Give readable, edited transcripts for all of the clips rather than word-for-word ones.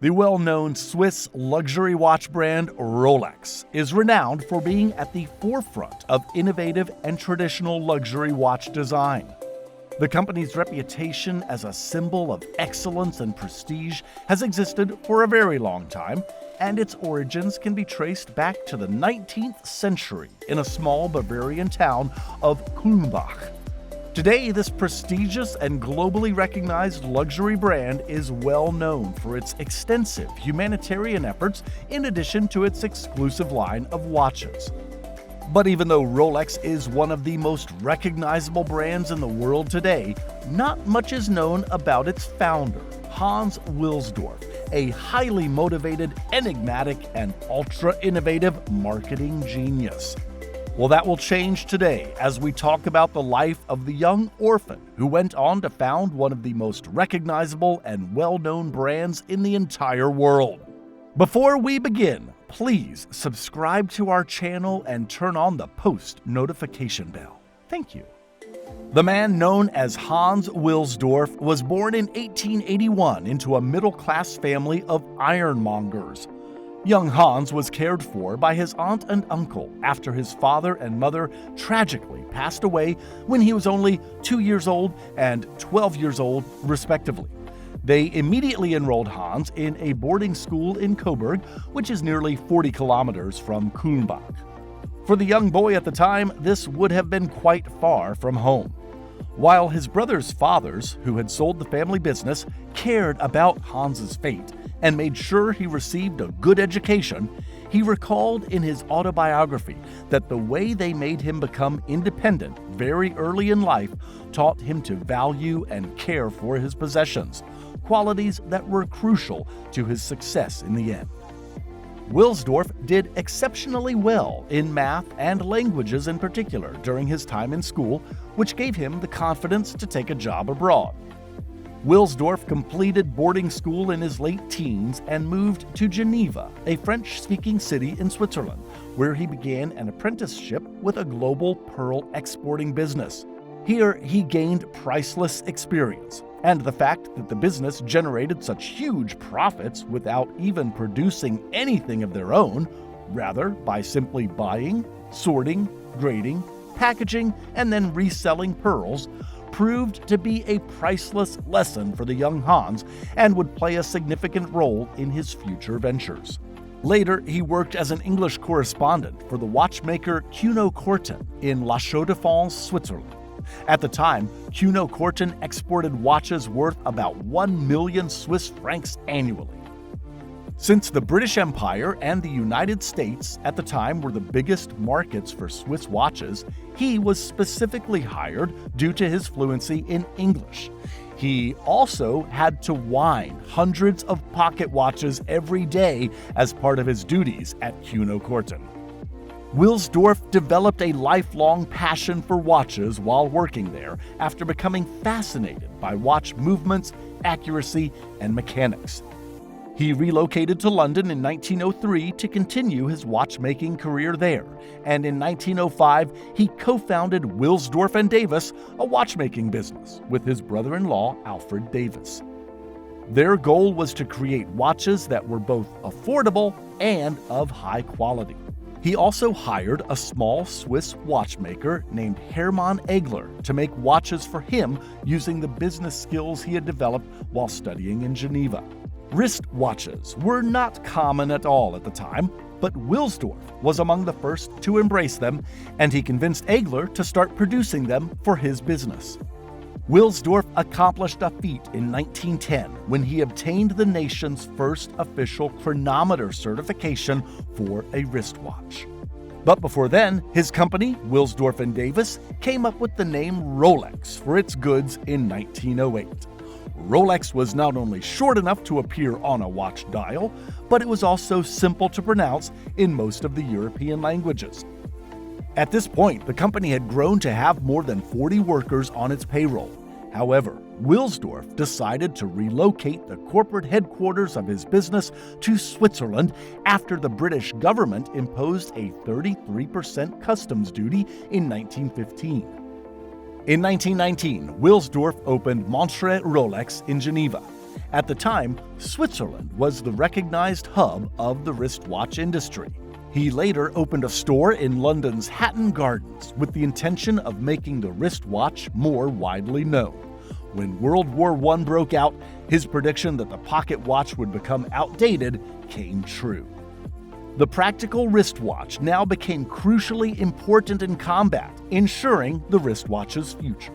The well-known Swiss luxury watch brand Rolex is renowned for being at the forefront of innovative and traditional luxury watch design. The company's reputation as a symbol of excellence and prestige has existed for a very long time, and its origins can be traced back to the 19th century in a small Bavarian town of Kulmbach. Today, this prestigious and globally recognized luxury brand is well known for its extensive humanitarian efforts in addition to its exclusive line of watches. But even though Rolex is one of the most recognizable brands in the world today, not much is known about its founder, Hans Wilsdorf, a highly motivated, enigmatic, and ultra-innovative marketing genius. Well, that will change today as we talk about the life of the young Orphan who went on to found one of the most recognizable and well-known brands in the entire world. Before we begin, please subscribe to our channel and turn on the post notification bell. Thank you. The man known as Hans Wilsdorf was born in 1881 into a middle-class family of ironmongers. Young Hans was cared for by his aunt and uncle after his father and mother tragically passed away when he was only 2 years old and 12 years old, respectively. They immediately enrolled Hans in a boarding school in Coburg, which is nearly 40 kilometers from Kulmbach. For the young boy at the time, this would have been quite far from home. While his brother's fathers, who had sold the family business, cared about Hans's fate and made sure he received a good education, he recalled in his autobiography that the way they made him become independent very early in life taught him to value and care for his possessions, qualities that were crucial to his success in the end. Wilsdorf did exceptionally well in math and languages in particular during his time in school, which gave him the confidence to take a job abroad. Wilsdorf completed boarding school in his late teens and moved to Geneva, a French-speaking city in Switzerland, where he began an apprenticeship with a global pearl exporting business. Here, he gained priceless experience, and the fact that the business generated such huge profits without even producing anything of their own, rather by simply buying, sorting, grading, packaging, and then reselling pearls, proved to be a priceless lesson for the young Hans and would play a significant role in his future ventures. Later, he worked as an English correspondent for the watchmaker Kuno Corten in La Chaux-de-Fonds, Switzerland. At the time, Kuno Corten exported watches worth about 1 million Swiss francs annually. Since the British Empire and the United States at the time were the biggest markets for Swiss watches, he was specifically hired due to his fluency in English. He also had to wine hundreds of pocket watches every day as part of his duties at Kuno Corten. Wilsdorf developed a lifelong passion for watches while working there after becoming fascinated by watch movements, accuracy, and mechanics. He relocated to London in 1903 to continue his watchmaking career there, and in 1905 he co-founded Wilsdorf and Davis, a watchmaking business, with his brother-in-law Alfred Davis. Their goal was to create watches that were both affordable and of high quality. He also hired a small Swiss watchmaker named Hermann Egler to make watches for him using the business skills he had developed while studying in Geneva. Wrist watches were not common at all at the time, but Wilsdorf was among the first to embrace them, and he convinced Egler to start producing them for his business. Wilsdorf accomplished a feat in 1910 when he obtained the nation's first official chronometer certification for a wristwatch. But before then, his company, Wilsdorf and Davis, came up with the name Rolex for its goods in 1908. Rolex was not only short enough to appear on a watch dial, but it was also simple to pronounce in most of the European languages. At this point, the company had grown to have more than 40 workers on its payroll. However, Wilsdorf decided to relocate the corporate headquarters of his business to Switzerland after the British government imposed a 33% customs duty in 1915. In 1919, Wilsdorf opened Montre Rolex in Geneva, At the time, Switzerland was the recognized hub of the wristwatch industry. He later opened a store in London's Hatton Gardens with the intention of making the wristwatch more widely known. When World War I broke out, his prediction that the pocket watch would become outdated came true. The practical wristwatch now became crucially important in combat, ensuring the wristwatch's future.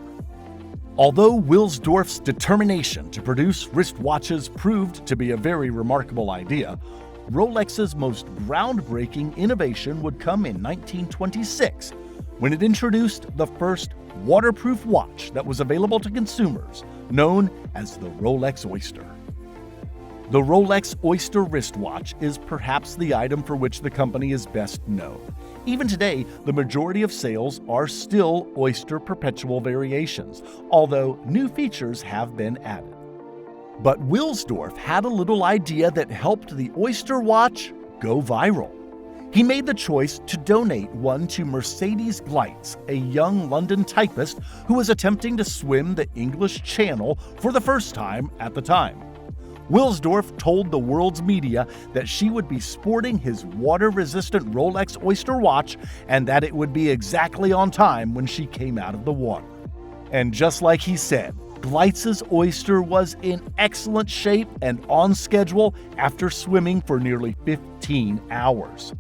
Although Wilsdorf's determination to produce wristwatches proved to be a very remarkable idea, Rolex's most groundbreaking innovation would come in 1926, when it introduced the first waterproof watch that was available to consumers, known as the Rolex Oyster. The Rolex Oyster wristwatch is perhaps the item for which the company is best known. Even today, the majority of sales are still Oyster perpetual variations, although new features have been added. But Wilsdorf had a little idea that helped the Oyster watch go viral. He made the choice to donate one to Mercedes Gleitz, a young London typist who was attempting to swim the English Channel for the first time at the time. Wilsdorf told the world's media that she would be sporting his water-resistant Rolex Oyster watch and that it would be exactly on time when she came out of the water. And just like he said, Gleitz's Oyster was in excellent shape and on schedule after swimming for nearly 15 hours.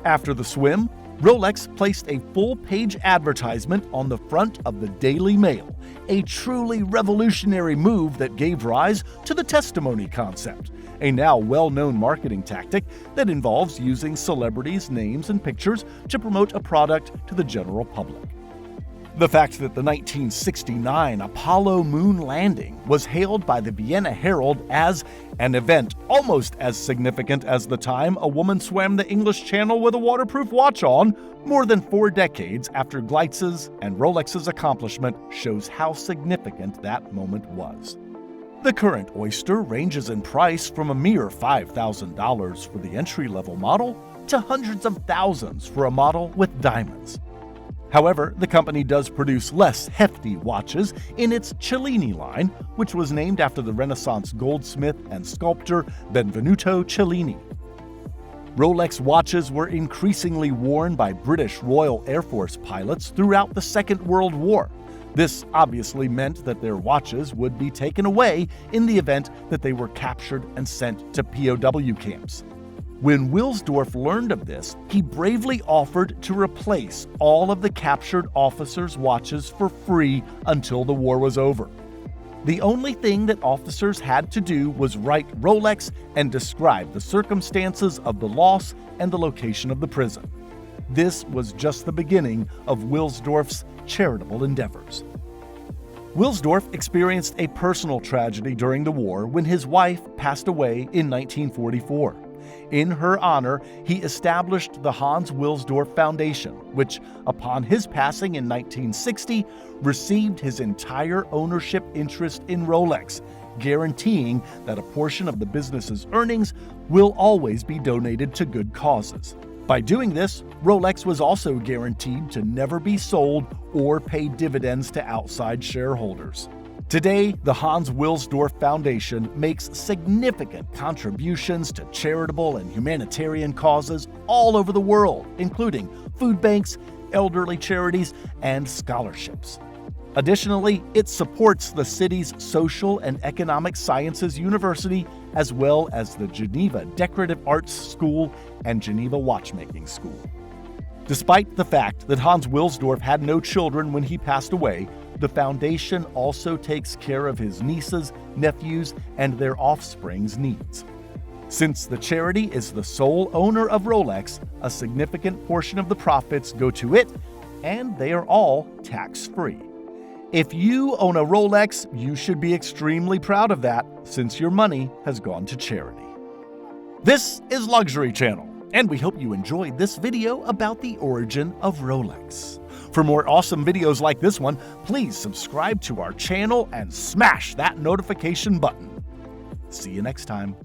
After the swim, Rolex placed a full-page advertisement on the front of the Daily Mail, a truly revolutionary move that gave rise to the testimony concept, a now well-known marketing tactic that involves using celebrities' names and pictures to promote a product to the general public. The fact that the 1969 Apollo moon landing was hailed by the Vienna Herald as an event almost as significant as the time a woman swam the English Channel with a waterproof watch on, more than 4 decades after Gleitz's and Rolex's accomplishment, shows how significant that moment was. The current Oyster ranges in price from a mere $5,000 for the entry-level model to hundreds of thousands for a model with diamonds. However, the company does produce less hefty watches in its Cellini line, which was named after the Renaissance goldsmith and sculptor Benvenuto Cellini. Rolex watches were increasingly worn by British Royal Air Force pilots throughout the Second World War. This obviously meant that their watches would be taken away in the event that they were captured and sent to POW camps. When Wilsdorf learned of this, he bravely offered to replace all of the captured officers' watches for free until the war was over. The only thing that officers had to do was write Rolex and describe the circumstances of the loss and the location of the prison. This was just the beginning of Wilsdorf's charitable endeavors. Wilsdorf experienced a personal tragedy during the war when his wife passed away in 1944. In her honor, he established the Hans Wilsdorf Foundation, which, upon his passing in 1960, received his entire ownership interest in Rolex, guaranteeing that a portion of the business's earnings will always be donated to good causes. By doing this, Rolex was also guaranteed to never be sold or pay dividends to outside shareholders. Today, the Hans Wilsdorf Foundation makes significant contributions to charitable and humanitarian causes all over the world, including food banks, elderly charities, and scholarships. Additionally, it supports the city's Social and Economic Sciences University, as well as the Geneva Decorative Arts School and Geneva Watchmaking School. Despite the fact that Hans Wilsdorf had no children when he passed away, the foundation also takes care of his nieces, nephews, and their offspring's needs. Since the charity is the sole owner of Rolex, a significant portion of the profits go to it, and they are all tax-free. If you own a Rolex, you should be extremely proud of that, since your money has gone to charity. This is Luxury Channel, and we hope you enjoyed this video about the origin of Rolex. For more awesome videos like this one, please subscribe to our channel and smash that notification button. See you next time.